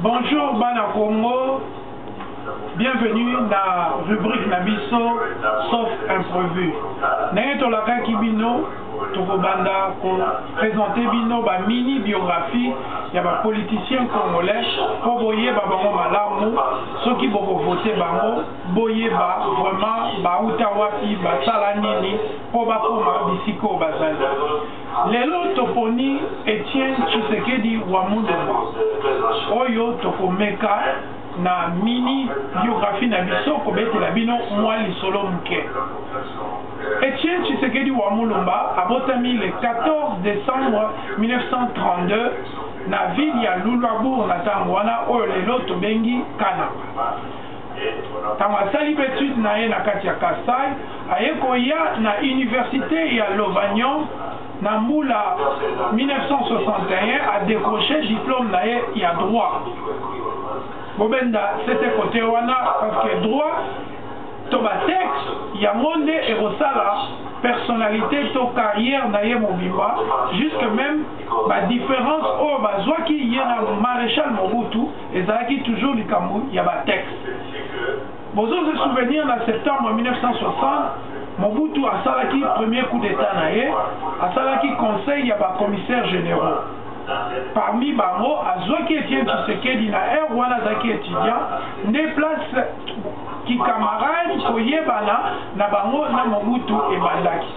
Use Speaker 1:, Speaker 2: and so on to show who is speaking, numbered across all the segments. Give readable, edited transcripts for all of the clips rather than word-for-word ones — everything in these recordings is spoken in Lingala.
Speaker 1: Bonjour Bana Congo, bienvenue dans la rubrique Nabiso, sauf imprévu. N'est-ce pas Kibino, Tokobanda, pour présenter Bino, ba mini biographie, il y a un politicien congolais, pour voyer Bango Malamu, ceux qui vont voter Bango, voyer vraiment, Baoutawapi, Basalanini, pour Bakoma, Bisiko, Bazali. Lelo Toponi, Etienne Tshisekedi Wamundema, Oyo Tokomeka, na mini biographie na biso ko betela bino mwa lisolo muke. Etienne Tshisekedi Wamulumba abotami le 14 décembre 1932 na ville ya Lulwabourg na ntango wana oyo lelo tobengi Kananga. Ntango asali betude na ye na kati ya Kasai, aye koya na université ya Lovagnon na mbula 1961 a décroché diplôme na ye ya droit. Bobenda, c'était côté wana parce que droit, toba texte, ya monde et rosala personnalité, to carrière na ye mobimba, jusque même ba différence au bazwaki yena maréchal Mobutu, ezalaki toujours likambu ya ba texte. Bozo se souvenir en septembre 1960, Mobutu asalaki premier coup d'état na ye, asalaki conseil ya ba commissaire généraux. Parmi bango azwaki Etienne Tshisekedi na wana zaki étudiant ne place ki camarade koyebana na bango na Mobutu ebandaki.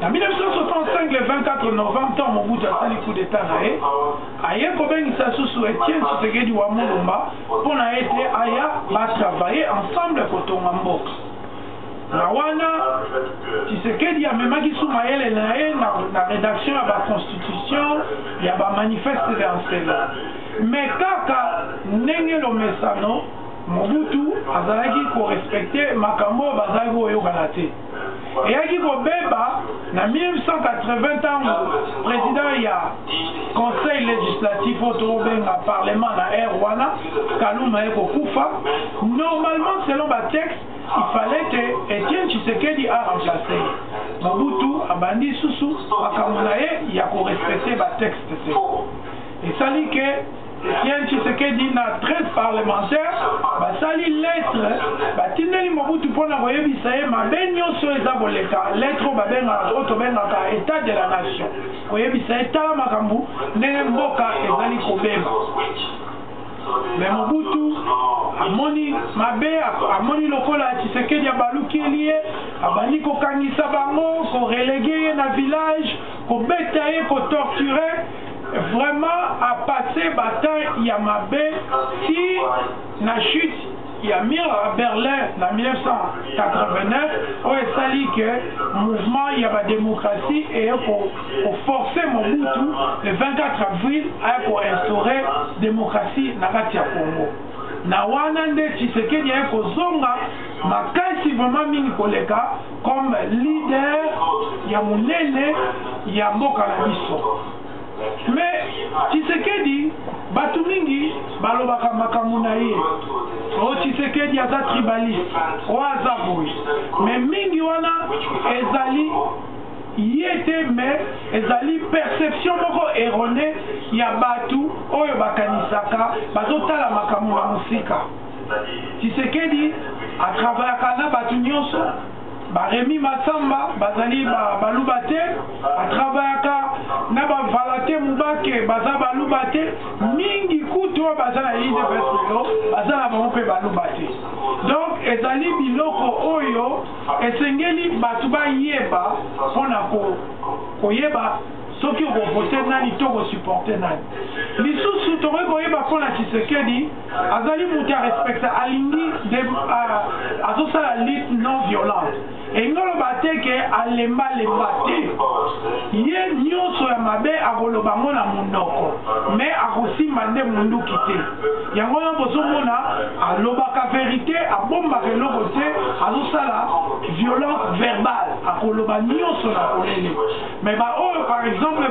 Speaker 1: En 1965, le 24 novembre, Mobutu asali coup d'état na ye aye kobengisa susu Etienne Tshisekedi Wamulumba mpona ete aya batravailler ensemble kotonga mboka. Na wana Tshisekedi amemaki sumayele na ye na rédaction ya ba constitution ya ba manifeste vencela. Mais kaka ndenge lomesano Mobutu azalaki ko respecter makambo bazalaki oyokana te. Eyaki kobeba na 1980 ntango président ya conseil législatif otobenga parlement na wana Kaluma ekokufa. Normalement selon ba texte il fallait que Etienne Tshisekedi a remplacé Mobutu abandi susu makamuna ye ya ko respecter ba texte te. Et sali que Etienne Tshisekedi na 13 parlementaires basali lettre batindeli Mobutu pona koyebisa ye mabe nyonso eza boleka lettre babengaka état de la nation koyebisa ye tala makambu ndenge mboka ezali kobeba. Mais Mobutu amoni mabe amoni lokola Tshisekedi abaluki ye abandi kokangisa bango ko reléguer ye na village ko beta ye ko torturer vraiment a passé bataille ya mabe si na chute ya mur à Berlin en 1989 où il s'allie que mouvement il y a la démocratie et pour forcer Mobutu le 24 avril à instaurer démocratie na kati ya Congo. Na wana nde Tshisekedi ya kozonga makasi vraiment mingi koleka comme leader ya munene ya mboka na biso. Mais Tshisekedi batu mingi balobaka makambo na ye o Tshisekedi aza tribaliste o aza boye mais mingi wana ezali yete mais ezali perception moko erronée ya batu oyo bakanisaka bazotala makambo na musika. Tshisekedi atravaillaka na batu nyonso Baremi Massamba bazali balubate atravaillaka na bavalate mubake baza balubate mingi kutu bazala yide veselo bazala bango balubate. Donc ezali biloko oyo esengeli batu bayeba pona koyeba soki okovote nani to kosupporte nani. Lisusu tokoki koyeba mpona Tshisekedi azali mutu ya respecte alingi azosala lutte non violente engoloba te ke alembalemba te ye nyonso ya mabe akoloba ngo na monoko mais akosimba nde munduki te yango wana bozomona alobaka verité abombaka eloko te azosala violence verbale akoloba nyonso na polele. Mais baoyo par exemple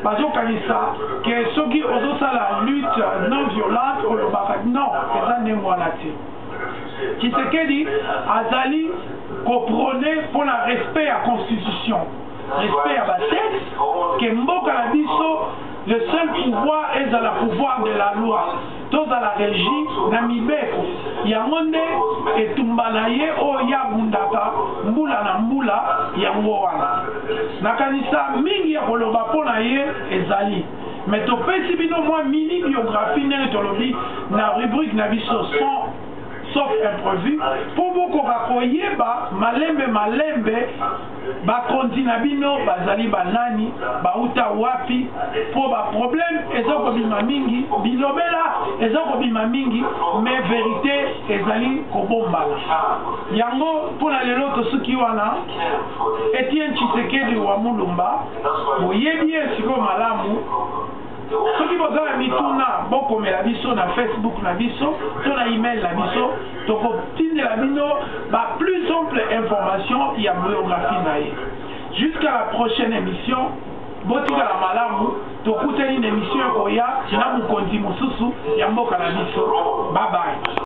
Speaker 1: bazokanisa ke soki ozosala lutte non violente olobaka non eza ndenge wana te. Tshisekedi azali koprone mpona respect ya constitution, respect ya batexte ke mboka na biso le seul pouvoir est dans le pouvoir de la loi. Tout dans la régie, na mibeko. Yango nde etumba na ye oya bundaka mbula na mbula yango wana. Nakanisa mingi ya koloba pona ye ezali. Mais topesi bino mwa mini biographie nene tolobi na rubrique na biso sauf imprévu pour beaucoup koyeba malembe bakonzi na bino bazali banani bauta wapi pour ba problème ezoko bima mingi bilobela ezoko bima mingi mais vérité ezali kobombala yango pona lelo tosuki wana Etienne Tshisekedi wa Mulumba boyebi esiko malamu soki bozala mituna bokomela biso na Facebook na biso to na email na biso tokotindela bino ba plus ample information ya biographie na ye. Jusqu'à la prochaine émission botikala malamu tokutani na émission ekoya na mokonzi mosusu ya mboka na biso. Bye bye.